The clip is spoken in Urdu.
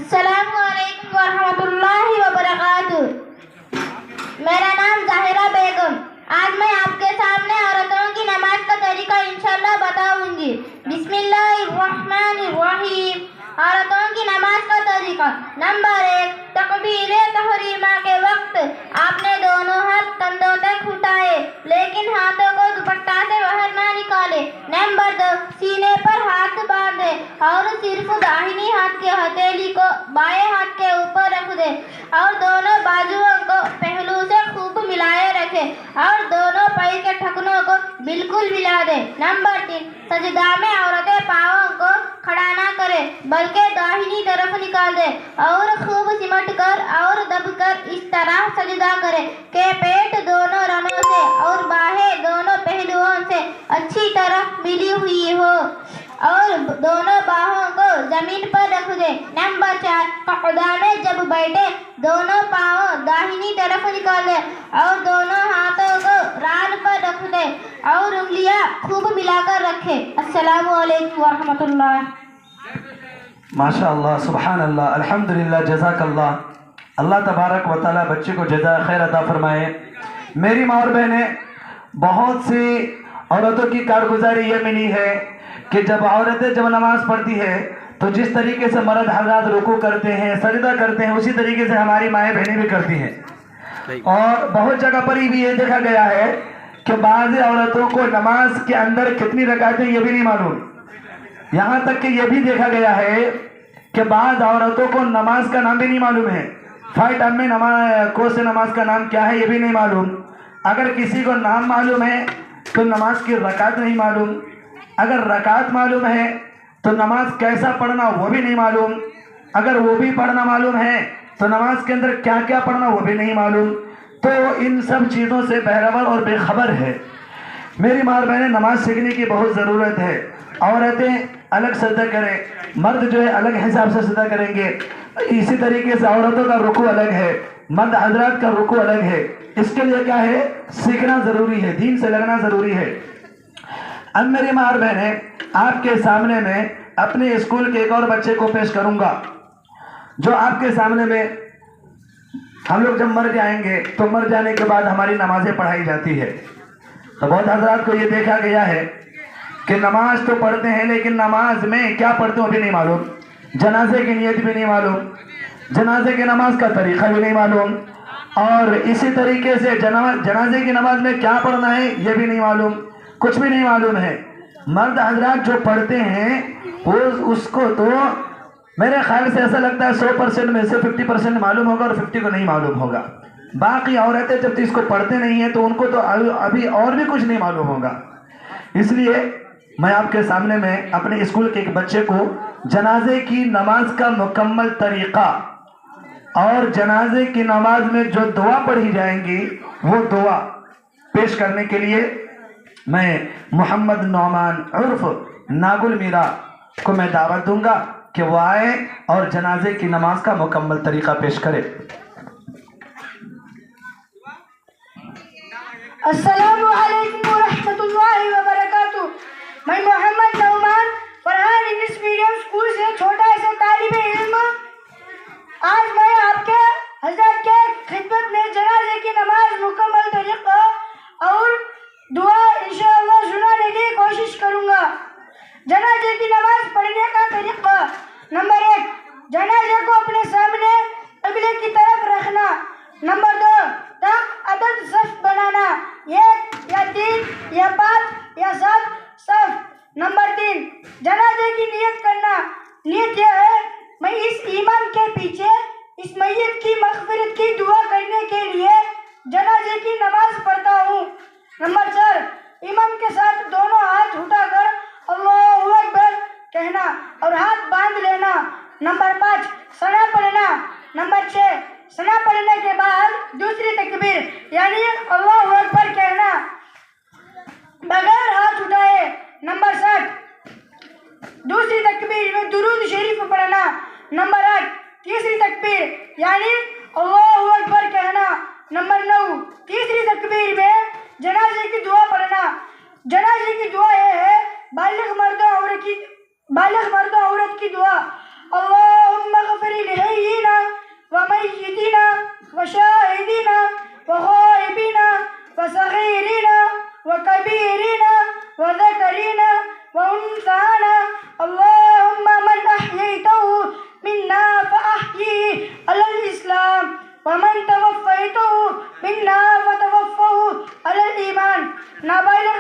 السلام علیکم ورحمۃ اللہ وبرکاتہ۔ میرا نام ظاہرہ بیگم۔ آج میں آپ کے سامنے عورتوں کی نماز کا طریقہ انشاءاللہ بتاؤں گی۔ بسم اللہ الرحمن الرحیم۔ عورتوں کی نماز کا طریقہ: نمبر 1، تکبیر تحریمہ کے وقت آپ نے دونوں ہاتھ کندھوں تک اٹھائے لیکن ہاتھوں کو دوپٹہ سے باہر نہ نکالے۔ نمبر 2، سینے پر ہاتھ باندھے اور صرف داہنی ہاتھ کی ہتھیلی کو بائیں ہاتھ کے اوپر رکھ دے اور دونوں بازوؤں کو پہلو سے خوب ملائے رکھے اور دونوں پاؤں کے ٹھکنوں کو بالکل ملا دے۔ نمبر 3، سجدہ میں عورتیں پاؤں کو کھڑا نہ کرے بلکہ داہنی طرف نکال دے اور خوب سمٹ کر اور دب کر اس طرح سجدہ کرے کہ پیٹ دونوں رنوں سے اور باہیں دونوں پہلوؤں سے اچھی طرح ملی ہوئی ہو اور دونوں باہوں کو زمین پر رکھ دے۔ نمبر 4، قعدہ میں جب بیٹھے دونوں پاؤں داہنی طرف نکال دے اور دونوں ہاتھوں کو ران پر رکھ دے اور انگلیاں خوب ملا کر رکھے۔ السلام علیکم ورحمۃ اللہ۔ ماشاء اللہ، سبحان اللہ، الحمدللہ، جزاک اللہ۔ اللہ تبارک و تعالیٰ بچے کو جزائے خیر عطا فرمائے۔ میری ماں اور بہنیں، بہت سی عورتوں کی کارگزاری یہ ملی ہے کہ جب عورتیں جب نماز پڑھتی ہے تو جس طریقے سے مرد حضرات رکوع کرتے ہیں، سجدہ کرتے ہیں، اسی طریقے سے ہماری مائیں بہنیں بھی کرتی ہیں۔ اور بہت جگہ پر بھی یہ دیکھا گیا ہے کہ بعض عورتوں کو نماز کے اندر کتنی رکعتیں یہ بھی نہیں معلوم۔ یہاں تک کہ یہ بھی دیکھا گیا ہے کہ بعض عورتوں کو نماز کا نام بھی نہیں معلوم ہے۔ فائٹ ٹائم میں کون سے نماز کا نام کیا ہے یہ بھی نہیں معلوم۔ اگر کسی کو نام معلوم ہے تو نماز کی رکعت نہیں معلوم، اگر رکعت معلوم ہے تو نماز کیسا پڑھنا وہ بھی نہیں معلوم، اگر وہ بھی پڑھنا معلوم ہے تو نماز کے اندر کیا کیا پڑھنا وہ بھی نہیں معلوم، تو ان سب چیزوں سے بہرور اور بے خبر ہے۔ میری ماں اور بہنیں، نماز سیکھنے کی بہت ضرورت ہے۔ عورتیں الگ سجدہ کریں، مرد جو ہے الگ حساب سے سجدہ کریں گے۔ اسی طریقے سے عورتوں کا رکوع الگ ہے، مرد حضرات کا رکوع الگ ہے۔ اس کے لیے کیا ہے؟ سیکھنا ضروری ہے، دین سے لگنا ضروری ہے۔ اب میری ماں اور بہنیں، آپ کے سامنے میں اپنے اسکول کے ایک اور بچے کو پیش کروں گا جو آپ کے سامنے میں، ہم لوگ جب مر جائیں گے تو مر جانے کے بعد ہماری نمازیں پڑھائی جاتی ہے۔ تو بہت حضرات کو یہ دیکھا گیا ہے کہ نماز تو پڑھتے ہیں لیکن نماز میں کیا پڑھتے ہیں بھی نہیں معلوم، جنازے کی نیت بھی نہیں معلوم، جنازے کی نماز کا طریقہ بھی نہیں معلوم، اور اسی طریقے سے جنازے کی نماز میں کیا پڑھنا ہے یہ بھی نہیں معلوم، کچھ بھی نہیں معلوم ہے۔ مرد حضرات جو پڑھتے ہیں وہ اس کو تو میرے خیال سے ایسا لگتا ہے 100% میں سے 50% معلوم ہوگا اور 50 کو نہیں معلوم ہوگا۔ باقی عورتیں جب اس کو پڑھتے نہیں ہیں تو ان کو تو ابھی اور بھی کچھ نہیں معلوم ہوگا۔ اس لیے میں آپ کے سامنے میں اپنے اسکول کے ایک بچے کو جنازے کی نماز کا مکمل طریقہ اور جنازے کی نماز میں جو دعا پڑھی جائیں گی وہ دعا پیش کرنے کے لیے میں محمد نعمان عرف ناگل میرا کو میں دعوت دوں گا کہ وہ آئے اور جنازے کی نماز کا مکمل طریقہ پیش کرے۔ السلام علیکم ورحمۃ اللہ وبرکاتہ۔ میں Muhammad Noman Farhan English medium school سے چھوٹا سا طالب علم، آج میں آپ کے حضرت کے خدمت میں جنازے کی نماز مکمل طریقہ اور دعا انشاءاللہ سنانے کی کوشش کروں گا۔ جنازے کی نماز پڑھنے کا طریقہ: نمبر 1، جنازے کو اپنے سامنے قبلے کی طرف رکھنا۔ نمبر 2، عدد صف بنانا، 1 یا 3 یا 5 یا 7 صف۔ نمبر 3، جنازے کی نیت کرنا۔ نیت یہ ہے، میں اس امام کے پیچھے اس میت کی مغفرت کی دعا کرنے کے لیے جنازے کی نماز پڑھتا ہوں۔ نمبر 4، امام کے ساتھ دونوں ہاتھ اٹھا کر اللہ اکبر کہنا اور ہاتھ باندھ لینا۔ نمبر 5، ثنا پڑھنا۔ نمبر 6، ثنا پڑھنے کے بعد دوسری تکبیر یعنی اللہ اکبر کہنا بغیر ہاتھ اٹھائے۔ نمبر 7، دوسری تکبیر میں درود شریف پڑھنا۔ نمبر 8، تیسری تکبیر یعنی اللہ اکبر کہنا۔ نمبر 9، تیسری تکبیر میں جنازے کی دعا پڑھنا۔ جنازے کی دعا یہ ہے، بالغ مرد و عورت کی دعا، اللہم اغفر لہ منا فتوفه على الإيمان. نابالغ